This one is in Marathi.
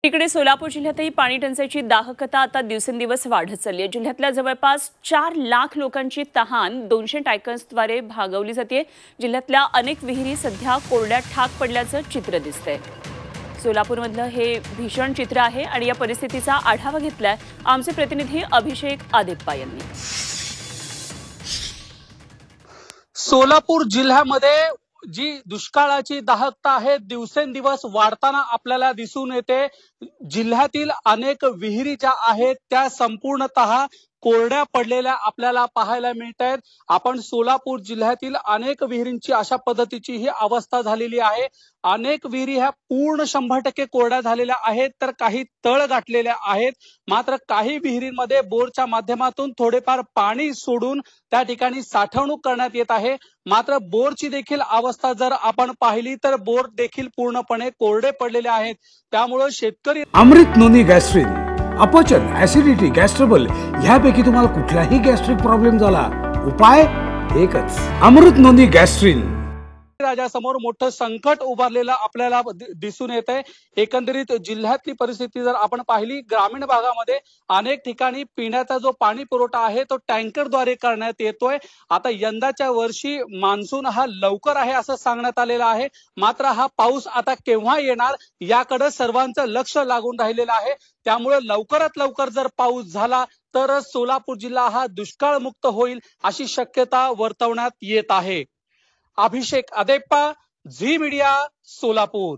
इकडे सोलापूर जिल्ह्यातही पाणी टंचाईची दाहकता आता दिवसेंदिवस वाढत चालली आहे। जिल्ह्यातल्या जवळपास 4 लाख लोकांची तहान 200 टँकर्सद्वारे भागवली जाते। जिल्ह्यातल्या अनेक विहिरी सध्या कोरड्या ठाक पडल्याचं चित्र दिसतंय। सोलापूरमधलं हे भीषण चित्र आहे आणि या परिस्थितीचा आढावा घेतलाय आमचे प्रतिनिधी अभिषेक आदेप्पा यांनी। सोलापूर जिल्ह्यामध्ये जी दुष्काळाची दाहकता आहे दिवसेंदिवस वाढताना आपल्याला दिसून येते। जिल्ह्यातील अनेक विहिरी ज्या आहेत त्या संपूर्णतः कोरड्या पडलेल्या आपल्याला पाहायला मिळत आहेत। आपण सोलापूर जिल्ह्यातील अनेक विहिरींची अशा पद्धतीची ही अवस्था झालेली आहे। अनेक विहिरी ह्या पूर्ण 100% कोरड्या झालेल्या आहेत, तर काही तळ गाठलेल्या आहेत। मात्र काही विहिरींमध्ये बोरच्या माध्यमातून थोडेफार पाणी सोडून त्या ठिकाणी साठवणूक करण्यात येत आहे। मात्र बोरची देखील अवस्था जर आपण पाहिली तर बोर देखील पूर्णपणे कोरडे पडलेले आहेत। त्यामुळे शेतकरी अमृत नोनी गॅस्ट्रिन, अपचन, ऍसिडिटी, गॅस्ट्रबल ह्यापैकी तुम्हाला कुठलाही गॅस्ट्रिक प्रॉब्लेम झाला, उपाय एकच, अमृत नोनी गॅस्ट्रिन। राज्यासमोर मोठं संकट उभारलेलं आपल्याला दिसून येत आहे। एकंदरीत जिल्ह्यातली परिस्थिती जर आपण पाहिली, ग्रामीण भागामध्ये अनेक ठिकाणी पिण्याचा जो पाणी पुरवठा आहे तो टँकरद्वारे करण्यात येतोय। आता यंदाच्या वर्षी मान्सून हा लवकर आहे असं सांगण्यात आलेलं आहे। मात्र हा पाऊस आता केव्हा येणार याकडे सर्वांचं लक्ष लागून राहिलेलं आहे। त्यामुळे लवकरात लवकर जर पाऊस झाला तर सोलापूर जिल्हा हा दुष्काळ मुक्त होईल अशी शक्यता वर्तवण्यात येत आहे। अभिषेक आदेप्पा, झी मीडिया, सोलापूर।